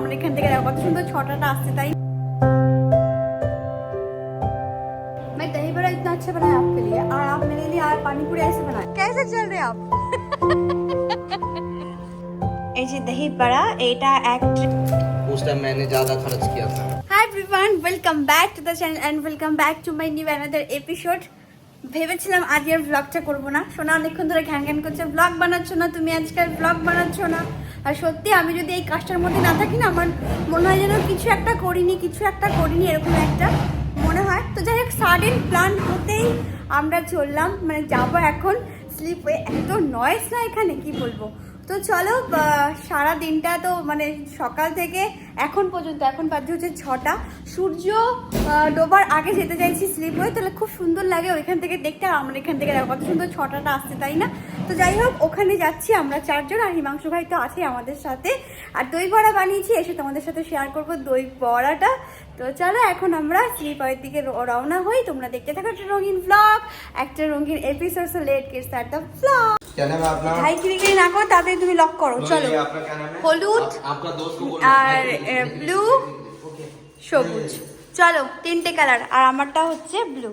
আমরা এখান থেকে কত সুন্দর ছটাটা আসছে তাই। मैं दही बड़ा इतना अच्छा बनाया आपके लिए और आप मेरे लिए আর पानी पूरी ऐसे बनाए कैसे चल रहे आप এই যে দহি বড়া এটা এক उस टाइम मैंने ज्यादा खर्च किया था। Hi everyone welcome back to the channel and welcome back to my new another episode. ভেবেছিলাম আজ আর ব্লগটা করবো না, সোনা অনেকক্ষণ ধরে ঘ্যান ঘ্যান করছে ব্লগ বানাচ্ছ না তুমি, আজকাল ব্লগ বানাচ্ছ না। আর সত্যি আমি যদি এই কাজটার মধ্যে না থাকি না আমার মনে হয় যেন কিছু একটা করিনি এরকম একটা মনে হয়। তো যাই হোক সাডেন প্ল্যান হতেই আমরা চললাম, মানে যাবো এখন স্লিপ হয়ে। এত নয়েস না এখানে কি বলবো। তো চলো সারা দিনটা তো মানে সকাল থেকে এখন পর্যন্ত, এখন বাজে হচ্ছে 6টা, সূর্য ডোবার আগে যেতে চাইছি স্লিপ হয়ে, তাহলে খুব সুন্দর লাগে ওইখান থেকে দেখতে। আর আমরা এখান থেকে কত সুন্দর 6টাটা আসছে তাই না। তো যাই হোক ওখানে যাচ্ছি আমরা 4 জন, আর হিমাংশু ভাই তো আছে আমাদের সাথে। আর দই বড়া বানিয়েছি, এসে তোমাদের সাথে শেয়ার করবো দই বড়াটা। তো চলো এখন আমরা স্লিপারের দিকে রওনা হই। তোমরা দেখতে থাকো একটা রঙিন ব্লগ, একটা রঙিন episode. So late get start the blog. क्या नाम है आपका? ভাই কিরি না করো, তাড়াতাড়ি তুমি লক করো। চলো आपका क्या नाम है? হলুদ आपका दोस्त को बोलो। আর ব্লু সবুজ, চলো 3টে কালার। আর আমারটা হচ্ছে ব্লু,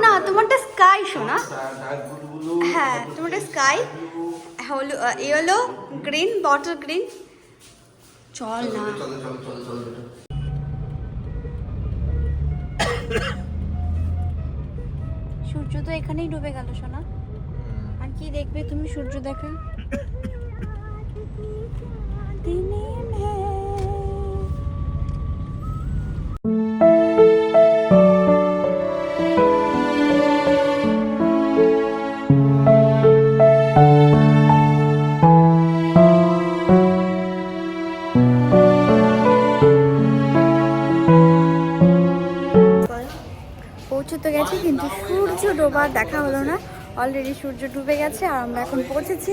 না তোমারটা স্কাই শোনা। হ্যাঁ তোমারটা স্কাই, হলুদ ইয়েলো গ্রিন বটল গ্রিন। চল না সূর্য তো এখানেই ডুবে গেল সোনা, আর কি দেখবে তুমি সূর্য দেখা দিনে পৌঁছতে গেছি কিন্তু সূর্য ডোবার দেখা হলো না। অলরেডি সূর্য ডুবে গেছে আর আমরা এখন পৌঁছেছি।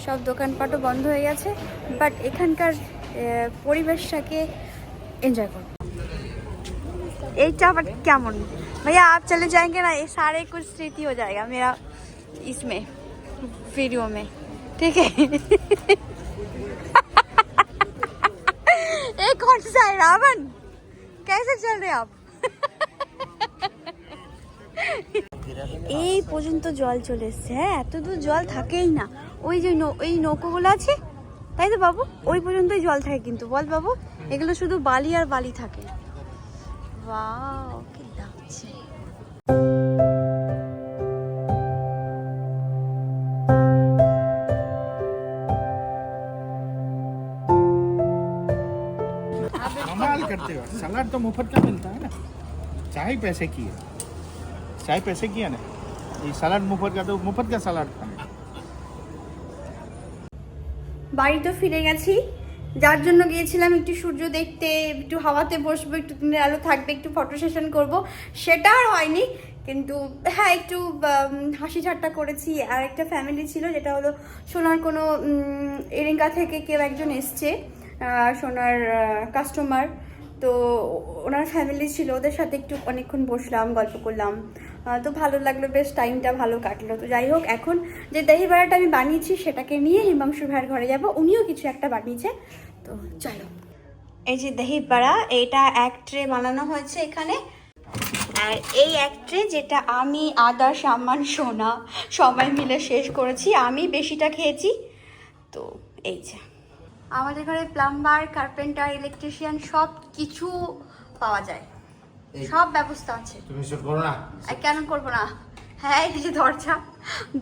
সব দোকানপাটও বন্ধ হয়ে গেছে, বাট এখানকার পরিবেশটাকে এনজয় করব। এইটা বাট কেমন भैया आप चले जाएंगे ना, ये सारे कुछ स्मृति हो जाएगा मेरा इसमें वीडियो में, ठीक है। ये कौन सा है रावण, कैसे चल रहे आप? এই পর্যন্ত জল চলে এসছে। হ্যাঁ এত দূর জল থাকেই না, ওই যে ওই নৌকোগুলো আছে তাই তো বাবু, ওই পর্যন্তই জল থাকে। কিন্তু বল বাবু এগুলো শুধু বালি আর বালি থাকে। ওয়াও কি লাগছে। कमाल करते हो, सलाद तो मुफ्त का मिलता है ना, चाय पैसे की है, चाय पैसे की है ना, ये सलाद मुफ्त का, तो मुफ्त का सलाद खाने। বাড়ি তো ফিরে গেছি, যার জন্য গিয়েছিলাম একটু সূর্য দেখতে, একটু হাওয়াতে বসবো, একটু দিনের আলো থাকবে, একটু ফটো সেশন করবো, সেটা আর হয়নি। কিন্তু হ্যাঁ একটু হাসি ঠাট্টা করেছি। আর একটা ফ্যামিলি ছিল, যেটা হলো সোনার কোনো এরিঙ্গা থেকে কেউ একজন এসছে, সোনার কাস্টমার। তো ওনার ফ্যামিলি ছিল, ওদের সাথে একটু অনেকক্ষণ বসলাম, গল্প করলাম, তো ভালো লাগলো, বেশ টাইমটা ভালো কাটলো। তো যাই হোক এখন যে দহি বড়াটা আমি বানিয়েছি সেটাকে নিয়ে হিমাংশু ভাইয়ের ঘরে যাব, উনিও কিছু একটা বানিয়েছে। তো চলো এই যে দহি বড়া, এইটা এক ট্রে বানানো হয়েছে এখানে। আর এই এক ট্রে যেটা আমি আদা সামান সোনা সবাই মিলে শেষ করেছি, আমি বেশিটা খেয়েছি। তো এই যে আমাদের ঘরে প্লাম্বার, কার্পেন্টার, ইলেকট্রিশিয়ান সব কিছু পাওয়া যায়, সব ব্যবস্থা আছে। তুমি শুট করো না? আর কেন করবো না। হ্যাঁ এই যে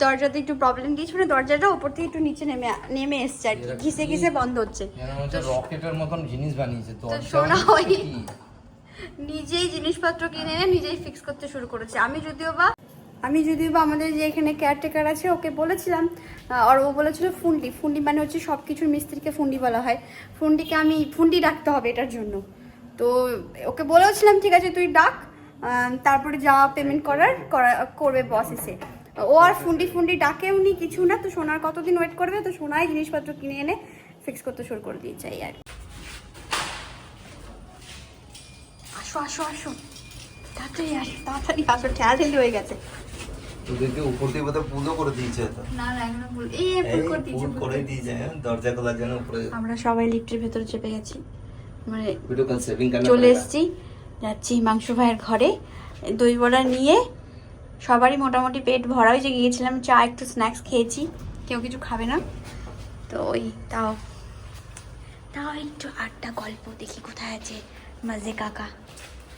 দরজাতে একটু প্রবলেম দিয়েছিল, দরজাটা উপর থেকে একটু নিচে নেমে এসছে আর কি, ঘিসে ঘিসে বন্ধ হচ্ছে। রকেটের মতন জিনিস বানিয়েছে তো শোনা ওই নিজেই জিনিসপত্র কিনে এনে নিজেই ফিক্স করতে শুরু করেছে। আমি যদিও বা আমাদের যে এখানে কেয়ারটেকার আছে ওকে বলেছিলাম, আর ও বলেছিল ফুন্ডি মানে হচ্ছে সব কিছুর মিস্ত্রিকে ফুন্ডি বলা হয়, ফুন্ডিকে আমি ফুন্ডি ডাকতে হবে এটার জন্য। তো ওকে বলেছিলাম ঠিক আছে তুই ডাক, তারপরে যা পেমেন্ট করবে বস এসে। ও আর ফুন্ডি ডাকেও নি কিছু না। তো সোনার কতদিন ওয়েট করবে, তো সোনাই জিনিসপত্র কিনে এনে ফিক্স করতে শুরু করে দিয়েছে। এই আর আসো তাড়াতাড়ি আসো, ঠেলাঠেলি হয়ে গেছে। তোদেরকে উপর দিয়ে বোধহয় পুজো করে দিয়েছে তো। না এখনো ভুল, এই ভুল করে দিয়েছে, ভুল করে দিয়েছে, দরজা খোলার জন্য উপরে। আমরা সবাই লিফটের ভেতরে চেপে গেছি, মানে वीडियो कल सेविंग करना চলে पड़ेगा। এসেছি, যাচ্ছি হিমাংশু ভাইয়ের ঘরে দই বড়া নিয়ে। সবারই মোটামুটি পেট ভরা হয়েছে, গিয়েছিলাম চা একটু স্ন্যাক্স খেয়েছি, কেউ কিছু খাবে না তো ওই তাও তাও একটু আটটা গল্প দেখি কোথায় আছে মাজে কাকা।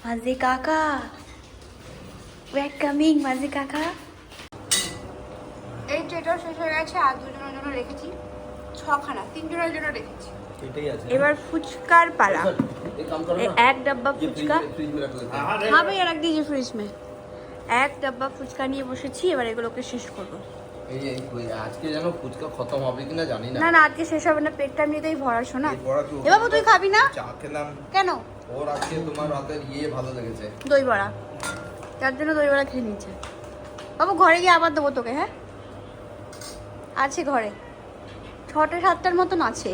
মাজে কাকা ওয়েলকামিং মাজে কাকা। এই ট্রেটাও শেষ হয়ে গেছে, আর দুজনের জন্য রেখেছি ছখানা, 3 জনের জন্য রেখেছি। এটাই আছে। এবার ফুচকার পালা। एक काम करो ना, एक डब्बा ये फुचका, फ्रिज में रख लेते हैं। हाँ भैया रख दीजिए फ्रिज में। एक डब्बा ফুচকা নিয়ে বসেছি, এবার এগুলোকে শেষ করবো। এই কই আজকে জানো ফুচকা খতম হবে কিনা জানি না। না না আজকে শেষ হবে না, পেটটা এমনিতেই ভরা শোনা। এই বড়া তো এ বাবু তুই খাবি না চা খেলাম কেন? ওর আজকে তোমার রাতের ভালো লেগেছে। দই বড়া, তার জন্য দই বড়া খেয়ে নিচ্ছে। বাবু ঘরে গিয়ে আবার দেবো তোকে। হ্যাঁ আছে ঘরে, 6-7টার মতন আছে,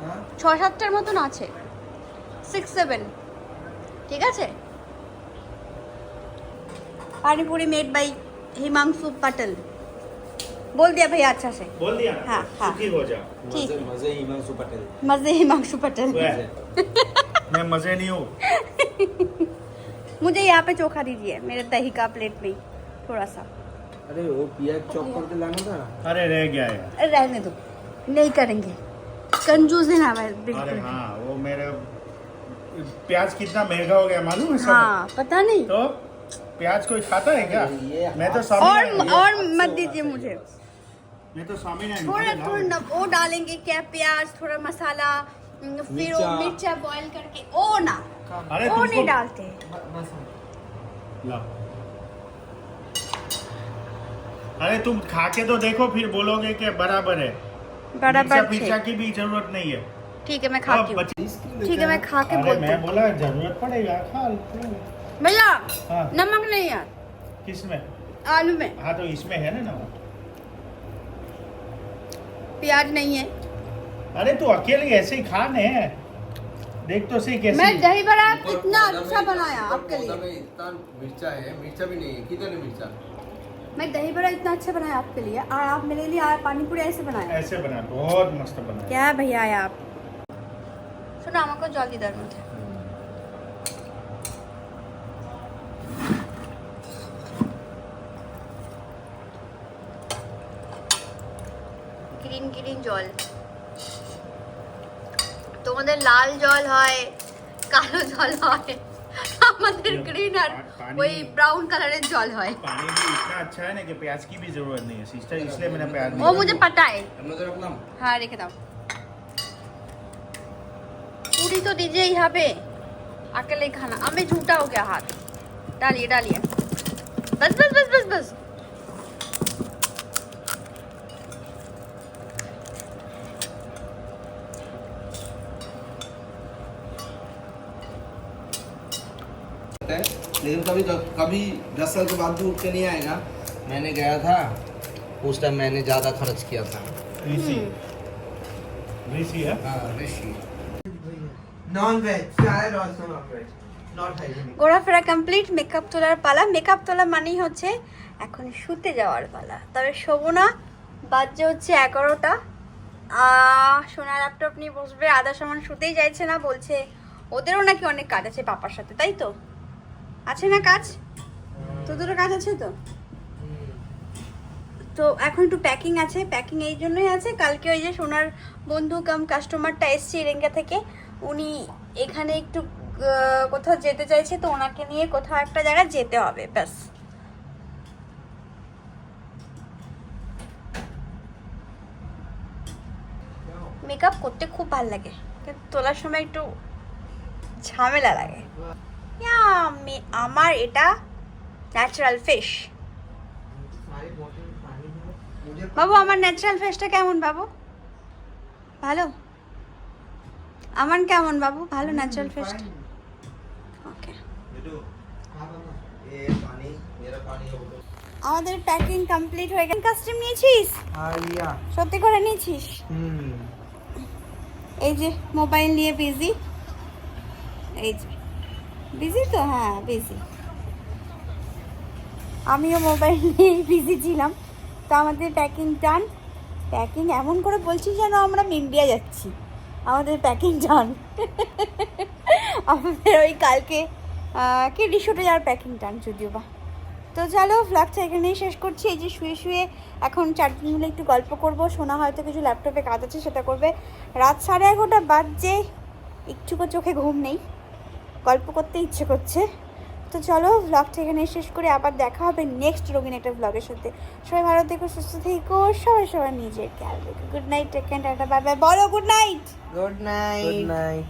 হ্যাঁ 6-7টার মতন আছে, 6-7 ঠিক আছে। Panipuri made by Himanshu Patel. बोल दिया भैया अच्छा से। बोल दिया ना? हाँ, हाँ। सुखी हो जा। ठीक है। मजे हिमांशु पटेल। मजे हिमांशु पटेल। मैं मजे नहीं हूँ। मुझे यहाँ पे चोखा दीजिए मेरे दही का प्लेट में थोड़ा सा। अरे वो प्याज चॉप करके लाना था। अरे रह गया यार। अरे रहने दो, नहीं करेंगे, कंजूस है ना भाई अरे बिल्कुल। हाँ वो मेरे प्याज कितना महंगा हो गया मालूम है सब? हाँ पता नहीं। तो प्याज कोई खाता है क्या? मैं तो और स्वामीनारायण मत दीजिए मुझे। मैं तो स्वामीनारायण थोड़ा मुझे थोड़ा ना- वो डालेंगे क्या, प्याज थोड़ा मसाला, फिर वो मिर्चा बॉईल करके ओ ना, अरे वो नहीं तुमको डालते। लाओ। अरे तुम खा के तो देखो फिर बोलोगे कि बराबर है। बराबर पिज्जा थे। की भी जरूरत नहीं है। ठीक है मैं खाती हूँ। बच- ठीक है मैं खा के अरे बोलती मैं हूँ। बोला जरूरत पड़ेगा खा लो। भैया हाँ नमक नहीं है किसमें? आलू में, हाँ तो इसमें है ना नमक। प्याज नहीं है। अरे तू अकेले ऐसे ही खा ने। देख तो सही कैसे। मैं दही बड़ा इतना अच्छा बनाया आपके लिए। इतना मिर्चा है, मिर्चा भी नहीं है, कितने मिर्चा। मैं दही बड़ा इतना अच्छा बनाया आपके लिए, और आप मेरे लिए आया पानी पूरी ऐसे बनाया। ऐसे बना बहुत मस्त बना। क्या भैया आया आप শোনো আমাকে জল দিয়ে দেওয়ার মধ্যে। গ্রিন গ্রিন জল, তোমাদের লাল জল হয়, কালো জল হয়, আমাদের গ্রিন আর ওই ব্রাউন কালারের জল হয়। पानी भी इतना अच्छा है ना कि प्याज की भी जरूरत नहीं है सिस्टर, इसलिए मैंने प्याज वो नहीं मुझे पता है। हमने तो रखना। हाँ रेखे दाओ, पूरी तो दीजिए यहाँ पे, अकेले ही खाना। अब मैं झूठा हो गया हाथ, डालिए डालिए, बस बस बस बस बस। लेकिन कभी 10 साल के बाद भी उठ के नहीं आएगा। मैंने गया था उस टाइम, मैंने ज्यादा खर्च किया था। ऋषि ऋषि है। हाँ ऋषि। Non-veg, salad also not veg, not hygienic. ঘোরাফেরা কমপ্লিট, মেকআপ তোলার পালা। মেকআপ তোলা মানেই হচ্ছে এখন শুতে যাওয়ার পালা। তবে শোবো না, বাজে হচ্ছে 11টা। সোনা ল্যাপটপ নিয়ে বসবে, আধা সমান শুতেই চাইছে না, বলছে ওদেরও নাকি অনেক কাজ আছে পাপার সাথে, তাই তো? আছে না কাজ? তো দুটো কাজ আছে তো। তো এখন একটু প্যাকিং আছে, প্যাকিং এই জন্যই আছে। কালকে ওই যে সোনার বন্ধু কাম কাস্টমারটা এসছে ইরেঙ্গা থেকে, উনি এখানে একটু কোথাও যেতে চাইছে, তো ওনাকে নিয়ে কোথাও একটা জায়গায় যেতে হবে, ব্যাস। মেকআপ করতে খুব ভালো লাগে, কিন্তু তোলার সময় একটু ঝামেলা লাগে। আমার এটা ন্যাচারাল ফেস। বাবু আমার ন্যাচারাল ফেসটা কেমন বাবু? ভালো? আমার কেমন বাবু? ভালো ন্যাচারাল ফেসটা? ওকে। ये पानी, मेरा पानी हो गया। আমাদের প্যাকিং কমপ্লিট হয়ে গেছে। কাস্টম নিয়েছিস? Yeah. সত্যি করে নিয়েছিস? এই যে মোবাইল নিয়ে বিজি, এই যে বিজি তো, হ্যাঁ বিজি। আমিও মোবাইল নিয়ে বিজি ছিলাম। তো আমাদের প্যাকিং ডান। প্যাকিং এমন করে বলছি যেন আমরা ইন্ডিয়া যাচ্ছি, আমাদের প্যাকিং ডান। আমাদের ওই কালকে কি রিসোর্টে যাওয়ার প্যাকিং ডান যদিও বা। তো চলো ভ্লগটা এখানেই শেষ করছি। এই যে শুয়ে শুয়ে এখন 4 দিন মিলে একটু গল্প করব। শোনা হয়তো কিছু ল্যাপটপে কাজ আছে সেটা করবে। রাত 11:30 বাজছে, একটুকু চোখে ঘুম নেই, গল্প করতে ইচ্ছে করছে। তো চলো ভ্লগটা এখানে শেষ করে আবার দেখা হবে নেক্সট রঙিন একটা ভ্লগের সাথে। সবাই ভালো থেকো, সুস্থ থেকো, সবাই নিজের খেয়াল রেখো। Good night, take care, tata, bye bye. বলো good night. Good night. Good night.